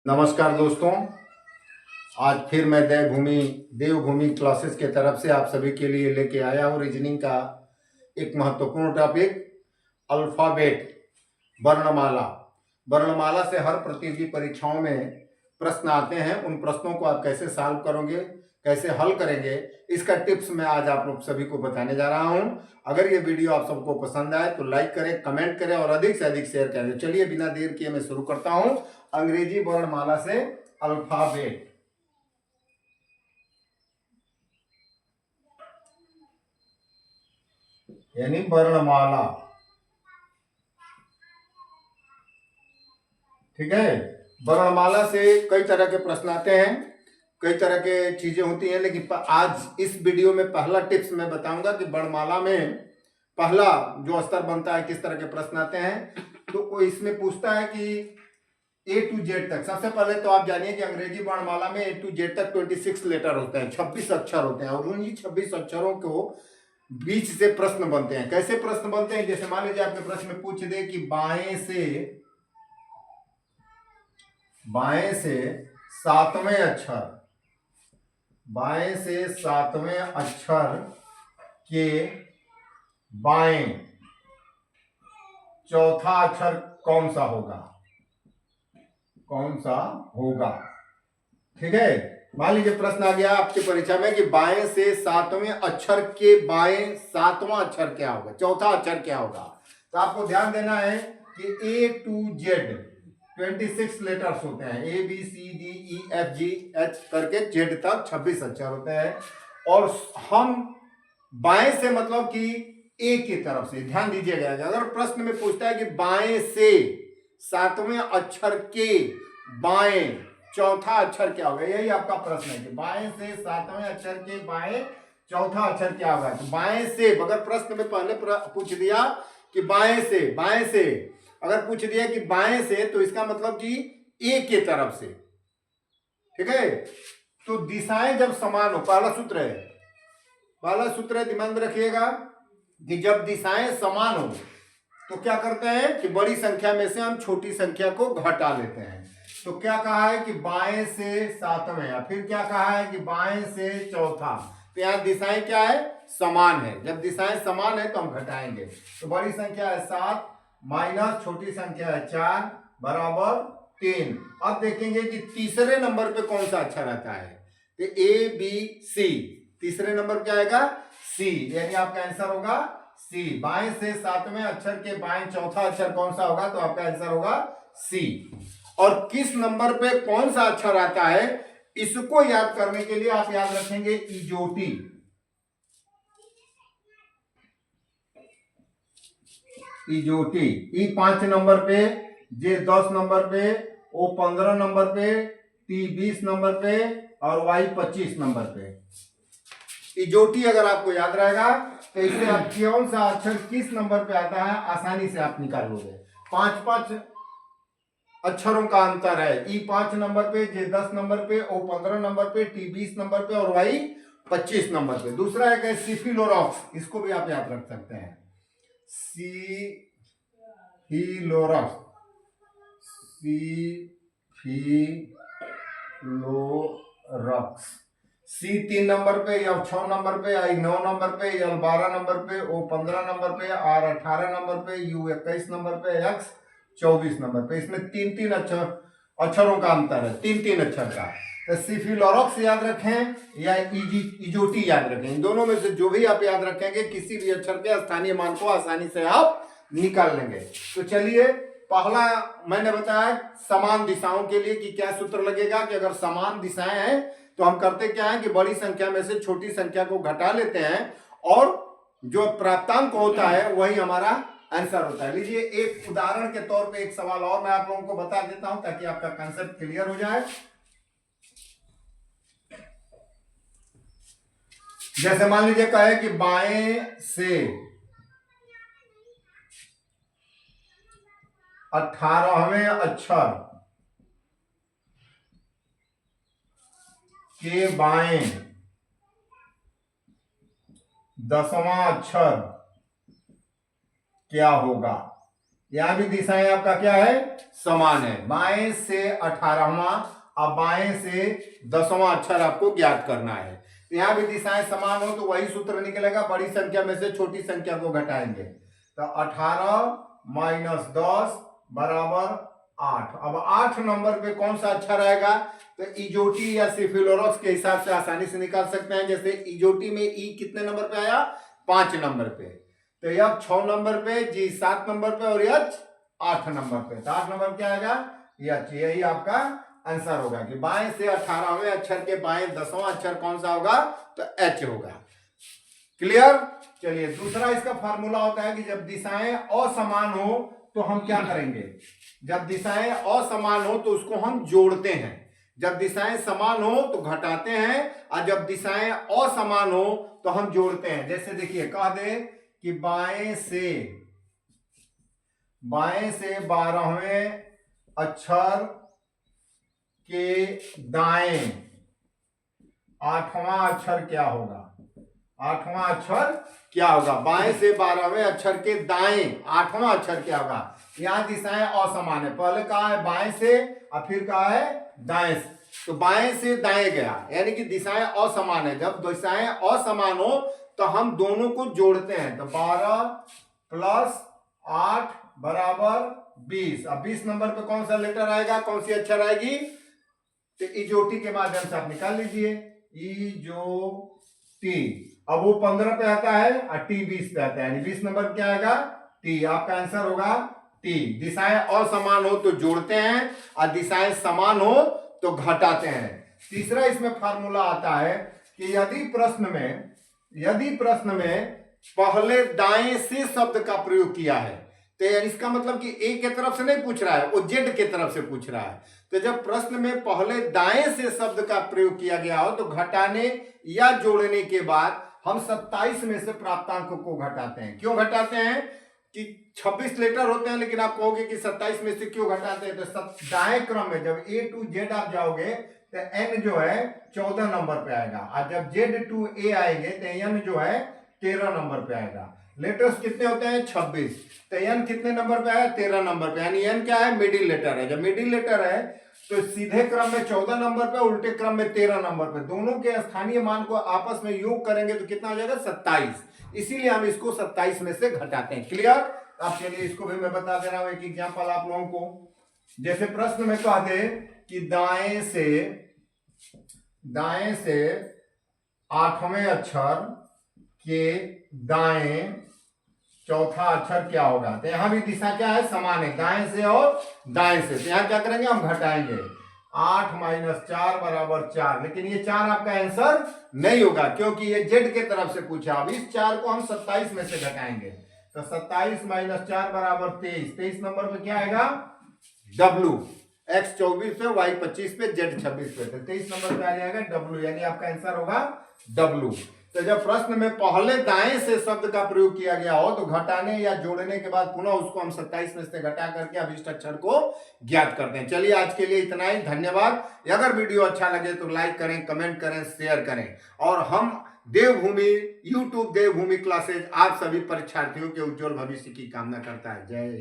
नमस्कार दोस्तों। आज फिर मैं देवभूमि क्लासेस के तरफ से आप सभी के लिए लेके आया हूँ रीजनिंग का एक महत्वपूर्ण टॉपिक अल्फाबेट, वर्णमाला। वर्णमाला से हर प्रतियोगी परीक्षाओं में प्रश्न आते हैं। उन प्रश्नों को आप कैसे सॉल्व करोगे, कैसे हल करेंगे, इसका टिप्स मैं आज आप लोग सभी को बताने जा रहा हूं। अगर ये वीडियो आप सबको पसंद आए तो लाइक करें, कमेंट करें और अधिक से अधिक शेयर करें। चलिए बिना देर किए मैं शुरू करता हूं अंग्रेजी वर्णमाला से अल्फाबेट। यानी वर्णमाला, ठीक है। वर्णमाला से कई तरह के प्रश्न आते हैं, कई तरह के चीजें होती हैं, लेकिन आज इस वीडियो में पहला टिप्स मैं बताऊंगा कि वर्णमाला में पहला जो स्तर बनता है किस तरह के प्रश्न आते हैं। तो कोई इसमें पूछता है कि ए टू जेड तक। सबसे पहले तो आप जानिए कि अंग्रेजी वर्णमाला में ए टू जेड तक 26 लेटर होते हैं, 26 अक्षर होते हैं और उन्हीं 26 अक्षरों को बीच से प्रश्न बनते हैं। कैसे प्रश्न बनते हैं? जैसे मान लीजिए आपके प्रश्न में पूछ दे कि बाएं से सातवें अक्षर, बाएं से सातवें अक्षर के बाएं चौथा अक्षर कौन सा होगा, कौन सा होगा। ठीक है। मान लीजिए प्रश्न आ गया आपकी परीक्षा में कि बाएं से सातवें अक्षर के बाएं सातवां अक्षर क्या होगा, चौथा अक्षर क्या होगा। तो आपको ध्यान देना है कि ए टू जेड 26 लेटर्स होते हैं, A B C D E F G H करके जेड तक 26 अक्षर होते हैं। और हम बाएं से मतलब कि ए की तरफ से, ध्यान दीजिएगा, अगर प्रश्न में पूछता है कि बाएं से सातवें अक्षर के बाएं चौथा अक्षर क्या होगा, यही आपका प्रश्न है कि बाएं से सातवें अक्षर के बाएं चौथा अक्षर क्या होगा। तो बाएं से अगर प्रश्न में पहले पूछ दिया कि बाएं से अगर पूछ दिया कि बाएं से, तो इसका मतलब कि ए के तरफ से, ठीक है। तो दिशाएं जब समान हो, पहला सूत्र है, दिमाग में रखिएगा कि जब दिशाएं समान हो तो क्या करते हैं कि बड़ी संख्या में से हम छोटी संख्या को घटा लेते हैं। तो क्या कहा है कि बाएं से सातवें, फिर क्या कहा है कि बाएं से चौथा। तो यहां दिशाएं क्या है, समान है। जब दिशाएं समान है तो हम घटाएंगे। तो बड़ी संख्या है 7 माइनस छोटी संख्या है 4 बराबर 3। अब देखेंगे कि तीसरे नंबर पे कौन सा अक्षर आता है। तो ए बी सी, तीसरे नंबर क्या आएगा, सी, यानी आपका आंसर होगा सी। बाएं से सातवें अक्षर के बाएं चौथा अक्षर कौन सा होगा, तो आपका आंसर होगा सी। और किस नंबर पे कौन सा अक्षर आता है, इसको याद करने के लिए आप याद रखेंगे इजोटी। इजोटी, ई 5 नंबर पे, जे 10 नंबर पे, ओ 15 नंबर पे, टी 20 नंबर पे और वाई 25 नंबर पे। इजोटी अगर आपको याद रहेगा तो इससे आप कौन सा अक्षर किस नंबर पे आता है आसानी से आप निकाल लोगे। 5 अक्षरों का अंतर है। ई 5 नंबर पे, जे 10 नंबर पे, ओ 15 नंबर पे, टी 20 नंबर पे और वाई 25 नंबर पे। दूसरा है सिफिलोरॉक्स, इसको भी आप याद रख सकते हैं, सिफिलोरॉक्स। सी 3 नंबर पे, या 6 नंबर पे, आई 9 नंबर पे, या 12 नंबर पे, ओ 15 नंबर पे, आर 18 नंबर पे, यू 21 नंबर पे, एक्स 24 नंबर पे। इसमें 3 अक्षरों का अंतर है, 3 अक्षर का। तो सिफिलोरॉक्स याद रखें या इजोटी याद रखें, इन दोनों में से जो भी आप याद रखेंगे किसी भी अक्षर के स्थानीय मान को आसानी से आप निकाल लेंगे। तो चलिए, पहला मैंने बताया समान दिशाओं के लिए कि क्या सूत्र लगेगा कि अगर समान दिशाएं हैं तो हम करते क्या है कि बड़ी संख्या में से छोटी संख्या को घटा लेते हैं और जो प्राप्तांक होता है वही हमारा आंसर होता है। लीजिए एक उदाहरण के तौर पे एक सवाल और मैं आप लोगों को बता देता हूं ताकि आपका कंसेप्ट क्लियर हो जाए। जैसे मान लीजिए कहे कि बाएं से 18वें अक्षर के बाएं 10वां अक्षर क्या होगा। यहाँ भी दिशाएं आपका क्या है, समान है। बाएं से 18वां और बाएं से 10वां अक्षर आपको ज्ञात करना है। तो यहाँ भी दिशाएं समान हो तो वही सूत्र निकलेगा, बड़ी संख्या में से छोटी संख्या को घटाएंगे। तो 18 माइनस 10 बराबर 8। अब 8 नंबर पे कौन सा अक्षर आएगा, तो इजोटी या सिफिलोरस के हिसाब से आसानी से निकाल सकते हैं। जैसे इजोटी में ई कितने नंबर पे आया, 5 नंबर पे, तो यह 6 नंबर पे, जी 7 नंबर पे और यह 8 नंबर पे। तो 8 नंबर क्या आएगा, यही आपका आंसर होगा कि बाएं से 18वें अक्षर के बाएं 10वां अक्षर कौन सा होगा, तो एच होगा। क्लियर। चलिए दूसरा इसका फार्मूला होता है कि जब दिशाएं असमान हो तो हम क्या करेंगे, जब दिशाएं असमान हो तो उसको हम जोड़ते हैं, जब दिशाएं समान हो तो घटाते हैं, और जब दिशाएं असमान हो तो हम जोड़ते हैं। जैसे देखिए कह दे कि बाएं से 12वें अक्षर के दाएं 8वां अक्षर क्या होगा, 8वां अक्षर क्या होगा, बाएं से 12वें अक्षर के दाएं 8वां अक्षर क्या होगा। यहां दिशाएं असमान है, पहले कहा है बाएं से और फिर कहा है दाएं से, तो बाएं से दाएं गया, यानी कि दिशाएं असमान है। जब दिशाएं असमान हो तो हम दोनों को जोड़ते हैं, तो 12 प्लस 8 बराबर 20। अब 20 नंबर पे कौन सा लेटर आएगा, कौन सी अक्षर आएगी, तो इजोटी के माध्यम से आप निकाल लीजिए, इजोटी। अब वो 15 पे आता है और टी 20 पे आता है, यानी 20 नंबर क्या आएगा, टी। आपका आंसर होगा टी। दिशाएं असमान हो तो जोड़ते हैं और दिशाएं समान हो तो घटाते हैं। तीसरा इसमें फार्मूला आता है कि यदि प्रश्न में पहले दाएं से शब्द का प्रयोग किया है, तो इसका मतलब कि ए के तरफ से नहीं पूछ रहा है, वो जेड के तरफ से पूछ रहा है। तो जब प्रश्न में पहले दाएं से शब्द का प्रयोग किया गया हो तो घटाने या जोड़ने के बाद हम 27 में से प्राप्तांक को घटाते हैं। क्यों घटाते हैं कि 26 लेटर होते हैं, लेकिन आप कहोगे कि 27 में से क्यों घटाते हैं, तो दाएं क्रम में जब ए टू जेड आप जाओगे तो एन जो है 14 नंबर पे आएगा, और जब जेड टू ए आएंगे तो एन जो है 13 नंबर पे आएगा। लेटर्स कितने होते हैं, 26, तो एन कितने नंबर पे आया, 13 नंबर पे, यानी एन क्या है, मिडिल लेटर है। जब मिडिल लेटर है तो सीधे क्रम में 14 नंबर पे, उल्टे क्रम में 13 नंबर पे, दोनों के स्थानीय मान को आपस में योग करेंगे तो कितना हो जाएगा, 27। इसीलिए हम इसको 27 में से घटाते हैं। क्लियर। अब चलिए इसको भी मैं बता दे रहा हूं एक एग्जांपल आप लोगों को। जैसे प्रश्न में कह दे कि दाएं से 8वें अक्षर के दाएं चौथा अक्षर क्या होगा, तो यहां भी दिशा क्या है, समान है, दाएं से और दाएं से। तो यहां क्या करेंगे, हम घटाएंगे, 8 माइनस 4 बराबर 4, लेकिन ये 4 आपका आंसर नहीं होगा क्योंकि ये जेड के तरफ से पूछा। अब इस 4 को हम 27 में से घटाएंगे, तो 27 माइनस 4 बराबर 23। 23 नंबर पे क्या आएगा, डब्लू। एक्स 24 पे, वाई 25 पे, जेड 26 पे, तो 23 नंबर पे आ जाएगा डब्लू, यानी आपका आंसर होगा डब्लू। तो जब प्रश्न में पहले दाएं से शब्द का प्रयोग किया गया हो तो घटाने या जोड़ने के बाद पुनः उसको हम 27 में से घटा करके अभिष्ट अक्षर को ज्ञात करते हैं। चलिए आज के लिए इतना ही, धन्यवाद। अगर वीडियो अच्छा लगे तो लाइक करें, कमेंट करें, शेयर करें, और हम देवभूमि यूट्यूब देवभूमि क्लासेज आप सभी परीक्षार्थियों के उज्जवल भविष्य की कामना करता है। जय